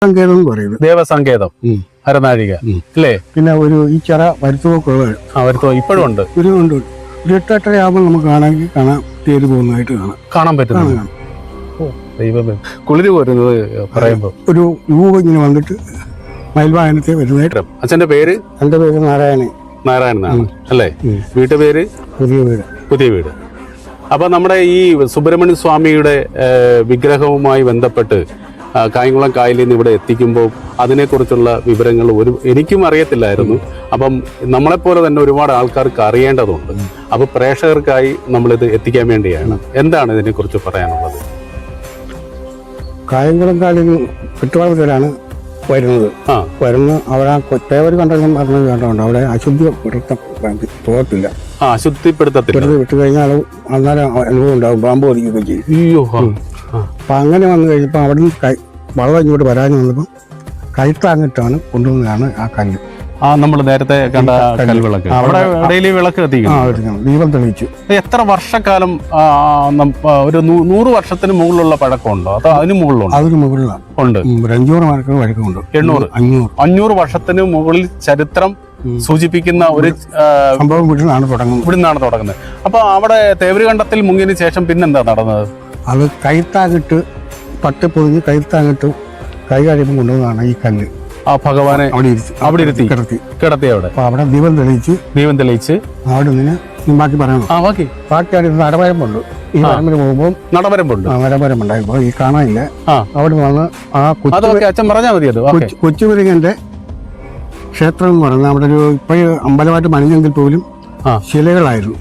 സങ്കേതം എന്ന് പറയുന്നത്. ദേവസങ്കേതം അരനാഴിക അല്ലേ? പിന്നെ ഒരു ഈ ചിറ വരുത്തുവൊക്കെ വരുത്തോ ഇപ്പോഴും ഉണ്ട്. ഒരു 8:30 ആകുമ്പോൾ നമുക്ക് കാണാൻ തേര് പോകുന്നതായിട്ട് കാണാൻ പറ്റും. ദൈവമേ, കുളിര് പോരുന്നത് പറയുമ്പോ ഒരു രൂപ ഇങ്ങനെ വന്നിട്ട് മയിൽവാഹനത്തെ വരുന്നതായിട്ട്. അച്ഛന്റെ പേര്? എന്റെ പേര് നാരായണനാണ് അല്ലേ? വീട്ടുപേര്? പുതിയ വീട്. അപ്പൊ നമ്മുടെ ഈ സുബ്രഹ്മണ്യ സ്വാമിയുടെ വിഗ്രഹവുമായി ബന്ധപ്പെട്ട് കായംകുളം കായലിൽ നിന്ന് ഇവിടെ എത്തിക്കുമ്പോൾ അതിനെക്കുറിച്ചുള്ള വിവരങ്ങൾ എനിക്കും അറിയത്തില്ലായിരുന്നു. അപ്പം നമ്മളെപ്പോലെ തന്നെ ഒരുപാട് ആൾക്കാർക്ക് അറിയേണ്ടതുണ്ട്. അപ്പൊ പ്രേക്ഷകർക്കായി നമ്മളിത് എത്തിക്കാൻ വേണ്ടിയാണ്. എന്താണ് ഇതിനെക്കുറിച്ച് പറയാനുള്ളത്? കായംകുളം കായലിൽ ചുറ്റുപാടത്തിലാണ് വരുന്നത്. അവിടെ തേവർ കണ്ടെല്ലാം പറഞ്ഞത് കേട്ടോണ്ട് അവിടെ അശുദ്ധിപ്പെടുത്തില്ല. അശുദ്ധിപ്പെടുത്തത്തില്ല. വിട്ടു കഴിഞ്ഞാൽ അന്നേരം അനുഭവം ഉണ്ടാവും, പാമ്പ് ഒതുക്കുകയൊക്കെ ചെയ്യും. അപ്പൊ അങ്ങനെ വന്നു കഴിഞ്ഞപ്പോൾ അവിടെ നിന്ന് വെള്ളം ഇങ്ങോട്ട് വരാൻ വന്നപ്പോൾ കൈത്താങ്ങിട്ടാണ് കൊണ്ടുവന്നതാണ് ആ കല്ല്. നമ്മൾ നേരത്തെ കണ്ട കല്ലുകളൊക്കെ വിളക്ക് കത്തിക്കും, ദീപം തെളിയിച്ചു. എത്ര വർഷക്കാലം? ഒരു 100 വർഷത്തിന് മുകളിലുള്ള പഴക്കമുണ്ടോ അതോ അതിന് മുകളിലുണ്ടോ? അതിന് മുകളിലാണ് ഉണ്ട്. 500 മാർക്ക് പഴക്കമുണ്ട്. 500 വർഷത്തിന് മുകളിൽ ചരിത്രം സൂചിപ്പിക്കുന്ന ഒരു സംഭവം ഇവിടുന്നാണ് തുടങ്ങുന്നത്. അപ്പൊ അവിടെ തേവരുകണ്ടത്തിൽ മുങ്ങിയതിന് ശേഷം പിന്നെന്താ നടന്നത്? അത് കൈത്താങ്ങിട്ട് പട്ട് പൊതിഞ്ഞ് കൈത്താങ്ങിട്ട് കൈ കഴിയുമ്പോൾ കൊണ്ടുവന്നതാണ് ഈ കല്ല്. ആ ഭഗവാനെ അവിടെ ഇരുത്തി കിടത്തി. അവിടെ ദീപം തെളിയിച്ച് അവിടെ നിന്ന് ബാക്കി പറയണം. ബാക്കി നടവരമ്പുണ്ട്. ഈ വരമ്പിന് പോകുമ്പോൾ നടവരമ്പുണ്ടായപ്പോ ഈ കാണാനില്ല. അവിടെ വന്ന് ആ കൊച്ചുമുരുകന്റെ ക്ഷേത്രം എന്ന് പറയുന്നത് അവിടെ ഒരു ഇപ്പോഴും അമ്പലമായിട്ട് മണിഞ്ഞെങ്കിൽ പോലും ശിലകളായിരുന്നു.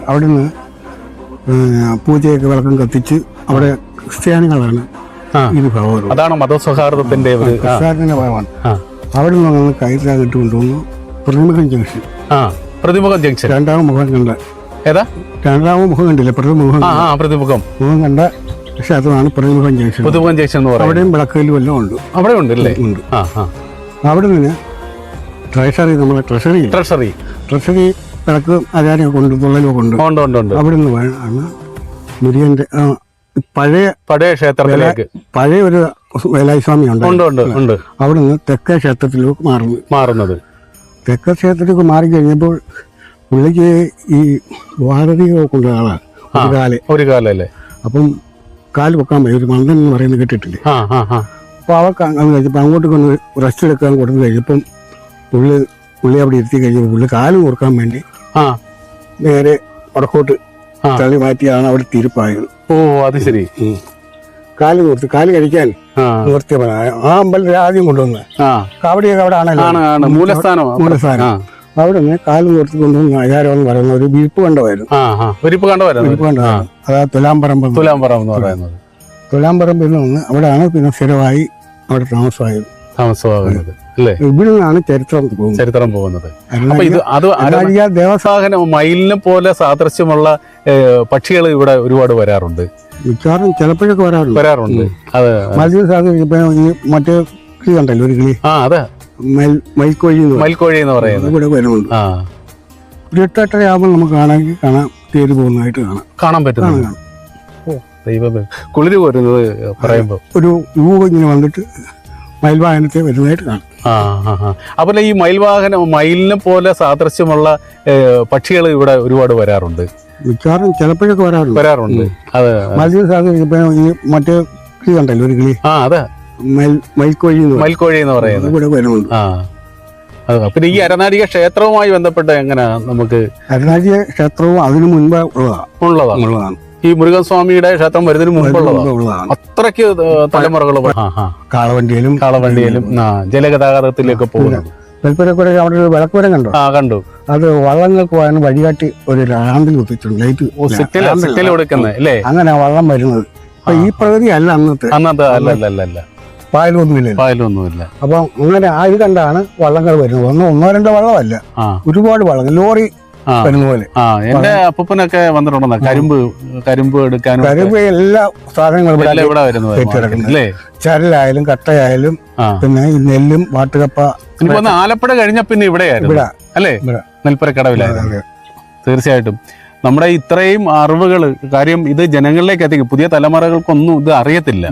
അവിടുന്ന് പൂജയൊക്കെ വിളക്കം കത്തിച്ച് അവിടെ ക്രിസ്ത്യാനികളാണ് ഇത് ഭഗവാൻ. അതാണ് മതസൗഹാർദ്ദത്തിന്റെ ഭാഗമാണ്. അവിടെ നിന്ന് കയറ്റാകിട്ട് കൊണ്ടുവന്നു പ്രതിമുഖം ജംഗ്ഷൻ. രണ്ടാമത് മുഖം കണ്ടില്ല. പ്രതിമുഖം കണ്ട ക്ഷേത്രമാണ് പ്രതിമുഖം ജംഗ്ഷൻ. അവിടെയും വിളക്കലും എല്ലാം ഉണ്ട്. അവിടെ ഉണ്ട്. അവിടെ നിന്ന് ട്രഷറി വിളക്ക് ആചാര്യ കൊണ്ട് തുള്ളലൊക്കെ ഉണ്ട്. അവിടെ നിന്ന് ആണ് മുരുകന്റെ പഴയ ക്ഷേത്രത്തിലേക്ക് പഴയ ഒരു വേലായി സ്വാമി ഉണ്ട്. അവിടെ നിന്ന് തെക്കേ ക്ഷേത്രത്തിലേക്ക് മാറുന്നത്. തെക്കേ ക്ഷേത്രത്തിലേക്ക് മാറി കഴിഞ്ഞപ്പോൾ പുള്ളിക്ക് ഈ വാരതിയൊക്കെ കൊണ്ട ആളാണ് ഒരു കാലല്ലേ. അപ്പം കാല് വെക്കാൻ പോയി ഒരു മന്ദൻ എന്ന് പറയുന്നത് കേട്ടിട്ടില്ലേ? അപ്പൊ അവർക്ക് അത് കഴിഞ്ഞപ്പോൾ അങ്ങോട്ട് കൊണ്ട് റെസ്റ്റ് എടുക്കാൻ കൊടുത്തു കഴിഞ്ഞപ്പം പുള്ളി അവിടെ ഇരുത്തി കഴിഞ്ഞപ്പോൾ പുള്ളി കാല് ഓർക്കാൻ വേണ്ടി നേരെ വടക്കോട്ട് തള്ളി മാറ്റിയാണ് അവിടെ തിരുപ്പായത്. ഓ, അത് ശരി. കാല് കഴിക്കാൻ നിവർത്തിയപ്പോഴാണ് ആ അമ്പലത്തിൽ ആദ്യം കൊണ്ടുവന്ന് കാവടിയൊക്കെ അവിടെ ആണല്ലോ മൂലസ്ഥാനം. അവിടെ നിന്ന് കാല് നിവർത്തി കൊണ്ടുവന്ന് ആചാരം എന്ന് പറയുന്ന ഒരു വിരിപ്പ് കണ്ടമായിരുന്നു. അതാ തുലാംപറമ്പ് നിന്ന് അവിടെയാണ് പിന്നെ സ്ഥിരമായി അവിടെ താമസമായത്. ഇവിടെ നിന്നാണ് ചരിത്രം പോകുന്നത്. ദേവസാഹന മയിലിനെ പോലെ സാദൃശ്യമുള്ള പക്ഷികൾ ഇവിടെ ഒരുപാട് വരാറുണ്ട്. മിക്കവാറും ചിലപ്പോഴൊക്കെ വരാറുണ്ട്. മറ്റേ കിളി കണ്ടല്ലോ, ഒരു കിളി. അതെ, മയിൽക്കോഴി എന്ന് പറയുന്നത് ഇവിടെ വരുന്നുണ്ട്. ഒരു 8:30 ആകുമ്പോൾ നമുക്ക് കാണാൻ തേര് പോകുന്നതായിട്ട് കാണാൻ പറ്റും. ദൈവമേ, കുളിര് പോരുന്നത് പറയുമ്പോ ഒരു രൂപ ഇങ്ങനെ വന്നിട്ട് മയിൽവാഹനത്തെ വരുന്നതായിട്ട് കാണാം. അതുപോലെ ഈ മയിലിനെ പോലെ സാദൃശ്യമുള്ള പക്ഷികൾ ഇവിടെ ഒരുപാട് വരാറുണ്ട്. മിക്കവാറും ചിലപ്പോഴൊക്കെ വരാറുണ്ട്. ഈ മറ്റേ കിളി കണ്ടല്ലോ, ഒരു കിളി. അതെ, മയിൽക്കോഴി എന്ന് പറയുന്നത് ഇവിടെ വരുന്നുണ്ട്. പിന്നെ ഈ അരനാഴിക ക്ഷേത്രവുമായി ബന്ധപ്പെട്ട് എങ്ങനെയാ നമുക്ക്? അരനാഴിക ക്ഷേത്രവും അതിനു മുൻപ് ഉള്ളതാണ്. ഈ മുരുകൻ സ്വാമിയുടെ ക്ഷേത്രം വരുന്നതിന് മുമ്പുള്ളതാണ്. അത്രയ്ക്ക് തലമുറകൾ കാളവണ്ടിയിലും ജലഗതാഗതത്തിലേക്ക് പോകുന്നത്. അവിടെ ഒരു വിളക്കുവരം കണ്ടു. അത് വള്ളങ്ങൾക്ക് പോകാൻ വഴികാട്ടി ഒരു ലാമ്പിൽ കുത്തിയിട്ടുണ്ട്, ലൈറ്റ് കൊടുക്കുന്നത്. അങ്ങനെ വള്ളം വരുന്നത് ഈ പ്രകൃതി അല്ല അന്നത്തെ അല്ല പായലൊന്നുമില്ല. അപ്പൊ അങ്ങനെ ഇത് കണ്ടാണ് വള്ളങ്ങൾ വരുന്നത്. ഒന്നോ രണ്ടോ വള്ളമല്ല, ഒരുപാട് വള്ളങ്ങൾ, ലോറി വരുന്ന പോലെ. എന്റെ അപ്പൂപ്പനൊക്കെ വന്നിട്ടുണ്ടെന്നാ കരിമ്പ് എടുക്കാനും എല്ലാ സാധനങ്ങളും ചരലായാലും കട്ടയായാലും പിന്നെ ഈ നെല്ലും വാട്ടുകപ്പ. ആലപ്പുഴ കഴിഞ്ഞ പിന്നെ ഇവിടെയായിരുന്നു അല്ലേ? നെൽപ്പുരക്കടവിലായിരുന്നു. തീർച്ചയായിട്ടും നമ്മുടെ ഇത്രയും അറിവുകൾ കാര്യം ഇത് ജനങ്ങളിലേക്ക് എത്തിക്കും. പുതിയ തലമുറകൾക്കൊന്നും ഇത് അറിയത്തില്ല.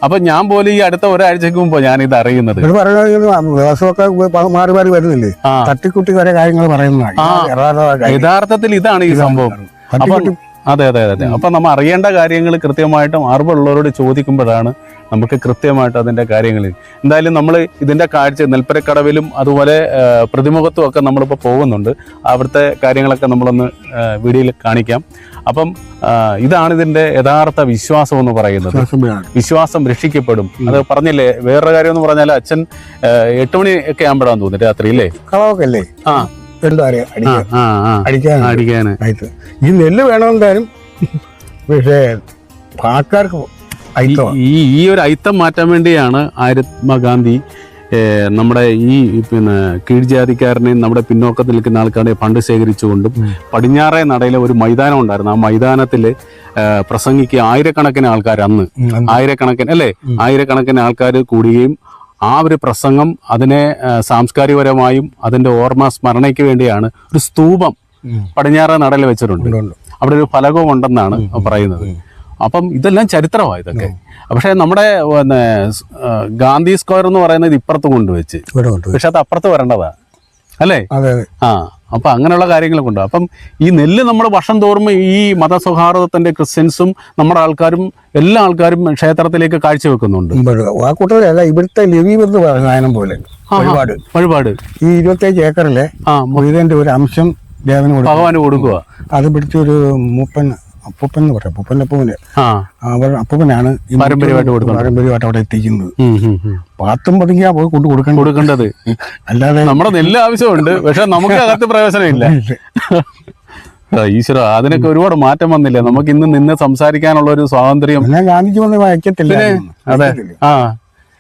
അപ്പൊ ഞാൻ പോലും ഈ അടുത്ത ഒരാഴ്ചക്ക് മുമ്പ് ഞാൻ ഇത് അറിയുന്നത്. ഇത് പറയുന്നത് ദിവസമൊക്കെ മാറി മാറി വരുന്നില്ലേ, തട്ടിക്കുട്ടി വരെ കാര്യങ്ങൾ പറയുന്നതാണ്. യഥാർത്ഥത്തിൽ ഇതാണ് ഈ സംഭവം. അപ്പൊ അതെ അതെ അതെ. അപ്പൊ നമ്മൾ അറിയേണ്ട കാര്യങ്ങൾ കൃത്യമായിട്ടും അറിവുള്ളവരോട് ചോദിക്കുമ്പോഴാണ് നമുക്ക് കൃത്യമായിട്ട് അതിന്റെ കാര്യങ്ങൾ. എന്തായാലും നമ്മൾ ഇതിന്റെ കാഴ്ച നെൽപ്പരക്കടവിലും അതുപോലെ പ്രതിമുഖത്തും ഒക്കെ നമ്മളിപ്പോൾ പോകുന്നുണ്ട്. അവിടുത്തെ കാര്യങ്ങളൊക്കെ നമ്മളൊന്ന് വീഡിയോയിൽ കാണിക്കാം. അപ്പം ഇതാണ് ഇതിന്റെ യഥാർത്ഥ വിശ്വാസം എന്ന് പറയുന്നത്. വിശ്വാസം രക്ഷിക്കപ്പെടും. അത് പറഞ്ഞില്ലേ. വേറൊരു കാര്യം എന്ന് പറഞ്ഞാൽ അച്ഛൻ 8 മണി ഒക്കെ ആകുമ്പോഴാന്ന് തോന്നുന്നു രാത്രി അല്ലേ? കളവൊക്കെ ആ അടിക്കാനായിട്ട് ഈ നെല്ല് വേണമെന്തായാലും. പക്ഷേ ആൾക്കാർക്ക് ഈ ഒരു അയിത്തം മാറ്റാൻ വേണ്ടിയാണ് മഹാത്മാഗാന്ധി നമ്മുടെ ഈ പിന്നെ കീഴ്ജാതിക്കാരനെയും നമ്മുടെ പിന്നോക്കത്തിൽ നിൽക്കുന്ന ആൾക്കാരെ ഫണ്ട് ശേഖരിച്ചുകൊണ്ടും പടിഞ്ഞാറേ നടയിലെ ഒരു മൈതാനം ഉണ്ടായിരുന്നു. ആ മൈതാനത്തിൽ പ്രസംഗിക്കുക ആയിരക്കണക്കിന് ആൾക്കാർ, അന്ന് ആയിരക്കണക്കിന് അല്ലേ, ആയിരക്കണക്കിന് ആൾക്കാർ കൂടുകയും ആ ഒരു പ്രസംഗം അതിനെ സാംസ്കാരികപരമായും അതിന്റെ ഓർമ്മ സ്മരണയ്ക്ക് വേണ്ടിയാണ് ഒരു സ്തൂപം പടിഞ്ഞാറേ നടയിൽ വെച്ചിട്ടുണ്ട്. അവിടെ ഒരു ഫലകവും ഉണ്ടെന്നാണ് പറയുന്നത്. അപ്പം ഇതെല്ലാം ചരിത്രമാണ് ഇതൊക്കെ. പക്ഷെ നമ്മുടെ ഗാന്ധി സ്ക്വയർ എന്ന് പറയുന്നത് ഇപ്പുറത്ത് കൊണ്ടുവച്ച്, പക്ഷെ അത് അപ്പുറത്ത് വരേണ്ടതാ അല്ലേ? അപ്പൊ അങ്ങനെയുള്ള കാര്യങ്ങളൊക്കെ ഉണ്ട്. അപ്പം ഈ നെല്ല് നമ്മൾ വർഷം തോറും ഈ മതസൗഹാർദ്ദത്തിന്റെ ക്രിസ്ത്യൻസും നമ്മുടെ ആൾക്കാരും എല്ലാ ആൾക്കാരും ക്ഷേത്രത്തിലേക്ക് കാഴ്ചവെക്കുന്നുണ്ട്. ആ കൂട്ടത്തിലല്ല, ഇവിടുത്തെ ലവീവെന്ന് പോലെ വഴിപാട് ഈ 25 ഏക്കറിലെ ഇതിന്റെ ഒരു അംശം ഭഗവാന് കൊടുക്കുക. അത് പിടിച്ചൊരു അപ്പൂപ്പൻ എന്ന് പറയാം, അപ്പൂപ്പനാണ് പാരമ്പര്യമായിട്ട് അവിടെ എത്തിക്കുന്നത്. പാത്തും പതുങ്ങിയാ പോയി കൊടുക്കേണ്ടത്. അല്ലാതെ നമ്മുടെ നെല്ല് ആവശ്യമുണ്ട്, പക്ഷെ നമുക്ക് അകത്ത് പ്രയോജനമില്ല. ഈശ്വര, അതിനൊക്കെ ഒരുപാട് മാറ്റം വന്നില്ല. നമുക്ക് ഇന്ന് നിന്ന് സംസാരിക്കാനുള്ള ഒരു സ്വാതന്ത്ര്യം ഗാന്ധിജി വയ്ക്കത്തില്ല. അതെ,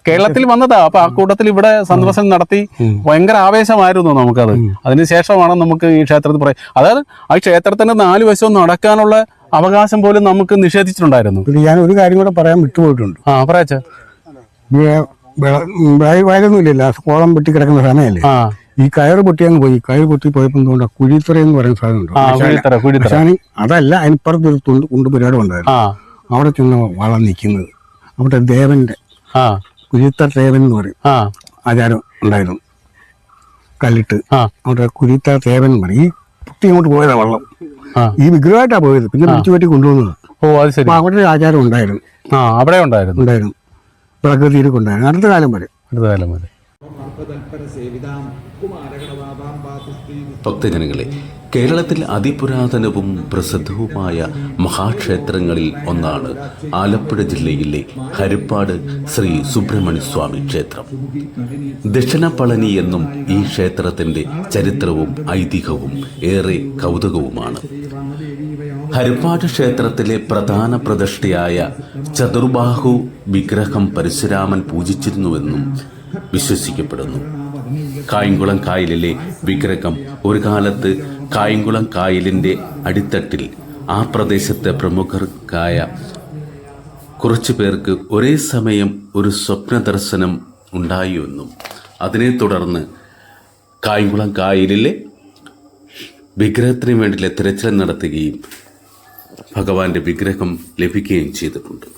കേരളത്തിൽ വന്നതാ. അപ്പൊ ആ കൂട്ടത്തിൽ ഇവിടെ സന്ദർശനം നടത്തി ഭയങ്കര ആവേശമായിരുന്നു നമുക്കത്. അതിനുശേഷമാണ് നമുക്ക് ഈ ക്ഷേത്രത്തിൽ പറയാം. അതായത് ആ ക്ഷേത്രത്തിന്റെ 4 വശവും നടക്കാനുള്ള അവകാശം പോലും നമുക്ക് നിഷേധിച്ചിട്ടുണ്ടായിരുന്നു. ഞാൻ ഒരു കാര്യം കൂടെ പറയാൻ വിട്ടുപോയിട്ടുണ്ട്. പറയാച്ച വയലൊന്നുമില്ല, കോളം പൊട്ടി കിടക്കുന്ന സമയമല്ലേ, ഈ കയറ് പൊട്ടിയങ്ങ് പോയി. കയറ് പൊട്ടി പോയപ്പോൾ എന്തുകൊണ്ടാ കുഴിത്തറ എന്ന് പറയുന്ന സാധനമുണ്ട്. അതല്ല, അതിനിപ്പുറത്തൊരു കുണ്ടുപരിപാടി ഉണ്ടായിരുന്നു. അവിടെ ചെന്ന് വളം നിൽക്കുന്നത് അവിടെ ദേവന്റെ കുരിത്തർ ദേവൻ എന്ന് പറയും ആചാരം ഉണ്ടായിരുന്നു. കല്ലിട്ട് അവിടെ കുരിത്തർ ദേവൻ എന്ന് പറയും. ഈ കുട്ടി അങ്ങോട്ട് പോയതാ വള്ളം, ഈ വിഗ്രഹമായിട്ടാ പോയത്. പിന്നെ പിടിച്ചു പറ്റി കൊണ്ടുവന്നത്. അപ്പൊ അവിടെ ഒരു ആചാരം ഉണ്ടായിരുന്നു. അവിടെ ഉണ്ടായിരുന്നു പ്രകൃതിയിലൊക്കെ ഉണ്ടായിരുന്നു അടുത്ത കാലം വരെ. ഭക്തജനങ്ങളെ, കേരളത്തിൽ അതിപുരാതനവും പ്രസിദ്ധവുമായ മഹാക്ഷേത്രങ്ങളിൽ ഒന്നാണ് ആലപ്പുഴ ജില്ലയിലെ ഹരിപ്പാട് ശ്രീ സുബ്രഹ്മണ്യ സ്വാമി ക്ഷേത്രം. ദക്ഷിണ പളനി എന്നും ഈ ക്ഷേത്രത്തിന്റെ ചരിത്രവും ഐതിഹ്യവും ഏറെ കൗതുകവുമാണ്. ഹരിപ്പാട് ക്ഷേത്രത്തിലെ പ്രധാന പ്രതിഷ്ഠയായ ചതുർബാഹു വിഗ്രഹം പരശുരാമൻ പൂജിച്ചിരുന്നുവെന്നും വിശ്വസിക്കപ്പെടുന്നു. കായംകുളം കായലിലെ വിഗ്രഹം ഒരു കാലത്ത് കായംകുളം കായലിന്റെ അടിത്തട്ടിൽ ആ പ്രദേശത്തെ പ്രമുഖർക്കായ കുറച്ചു പേർക്ക് ഒരേ സമയം ഒരു സ്വപ്ന ദർശനം ഉണ്ടായെന്നും അതിനെ തുടർന്ന് കായംകുളം കായലിലെ വിഗ്രഹത്തിന് വേണ്ടിയുള്ള തിരച്ചിൽ നടത്തുകയും ഭഗവാന്റെ വിഗ്രഹം ലഭിക്കുകയും ചെയ്തിട്ടുണ്ട്.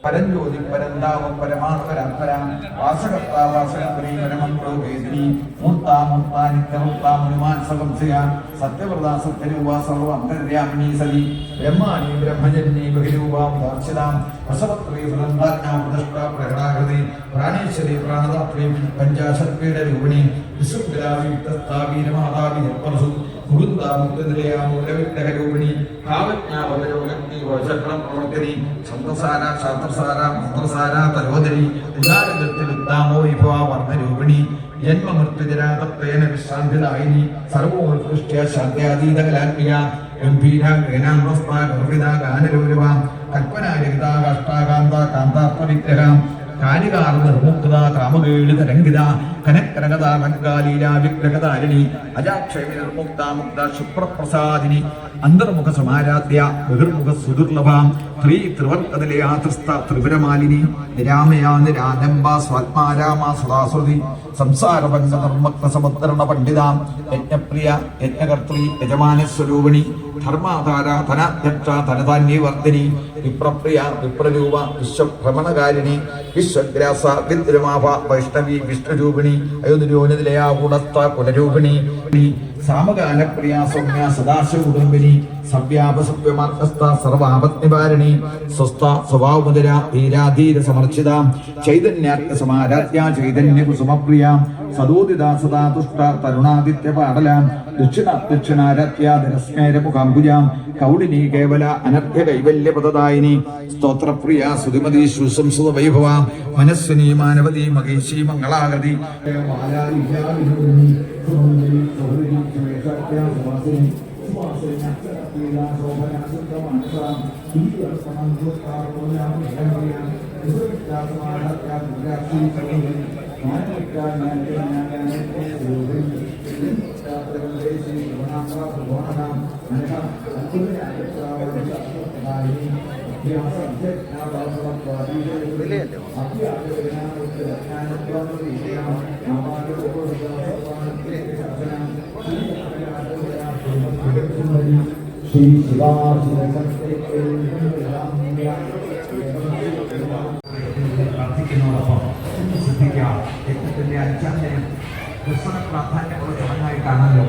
പരഞ്ജ്യോതി പരന്താവം പരമാത്മരാത്മരാം വാസകർത്താ വാസകത്രീ പരമന്ത്രോ വേദിനി മൂർത്താ മൂർത്താ നിത്യമുക്താ മുനുമാൻ സകംസയ സത്യവ്രതാ സത്യരൂപാ സർവ അന്തര്യാമിനീ സതി ബ്രഹ്മാണി ബ്രഹ്മജന്യേ ബഹിരൂപാം ദാർശിതാം വസവത്രീ വൃന്ദാജ്ഞാ പ്രതിഷ്ഠാ പ്രകടാകൃതി പ്രാണേശ്വരി പ്രാണദാത്രീ പഞ്ചാശത്പീഠ രൂപിണി വിശുദ്ധാവിയുക്തസ്ഥാവീരമാതാവി നിർപ്പനസു മുകുന്ദാമുക്തനിലയാമൂലവിഗ്രഹരൂപിണി കാവജ്ഞാപകരോഗി വചക്രം പ്രവർത്തനി സന്തസാര ശാസ്ത്രസാര മന്ത്രസാര തരോദരി ഉദാരഗത്തിൽ ഉദ്ദാമോ വിഭവ വർണ്ണരൂപിണി ജന്മമൃത്യുജരാതപ്രേന വിശ്രാന്തിദായിനി സർവോത്കൃഷ്ട്യ ശാന്ത്യാതീതകലാത്മിക ഗംഭീര ഗ്രേനാന്തസ്ത ഗർഭിത ഗാനരൂരവ കൽപ്പനാരഹിത കാഷ്ടാകാന്ത കാന്താത്മവിഗ്രഹം കാലികാർ നിർമുക്ത കാമകേളി തരംഗിത കനക്കനകത ലങ്കാലീല വിഗ്രഹധാരിണി അജാക്ഷേമി നിർമുക്ത മുക്ത ശുപ്രപ്രസാദിനി അന്തർമുഖ സമാരാധ്യ ബഹിർമുഖ സുദുർലഭാം ത്രീ ത്രിവർക്കതിലയാതൃസ്ഥ ത്രിപുരമാലിനി നിരാമയ നിരാലംബ സ്വാത്മാരാമ സദാശ്രുതി സംസാരഭംഗ നിർമ്മക്ത സമുദ്രണ പണ്ഡിതാം യജ്ഞപ്രിയ യജ്ഞകർത്തൃ യജമാനസ്വരൂപിണി ധർമാധാര ധനാധ്യക്ഷ ധനധാന്യവർദ്ധിനി വിപ്രപ്രിയ വിപ്രരൂപ വിശ്വഭ്രമണകാരിണി വിശ്വഗ്രാസ വിദ്രമാഭ വൈഷ്ണവി വിഷ്ണുരൂപിണി അയോനിരോനിലയാ ഗുണസ്ഥ കുലരൂപിണി സാമകാലപ്രിയ സൗമ്യ സദാശിവകുടുംബിനി സവ്യാപസവ്യമാർഗസ്ഥ സർവാപത്നിവാരിണി സ്വസ്ഥ സ്വഭാവമുദര ധീരാധീര സമർച്ചിത ചൈതന്യാത്മ സമാരാധ്യ ചൈതന്യ കുസുമപ്രിയ സദോദിത സദാ തുഷ്ട തരുണാദിത്യ പാടലാം ദക്ഷിണാരാധ്യ ധനസ്മേരമുഖാംബുജാം കൗളിനി കേവല അനർഘ്യ കൈവല്യ പദദായിനി സ്തോത്രപ്രിയ സുതിമതി സുസംസുത വൈഭവ മനസ്വിനി മാനവതി മഹേശി മംഗളാകൃതി പ്രാർത്ഥിക്കുന്നതോടൊപ്പം ശ്രദ്ധിക്കാം യജ്ഞത്തിന്റെ അഞ്ചാം ദിനം ക്രിസ്തന പ്രാധാന്യമുള്ള ചടങ്ങായിട്ടാണല്ലോ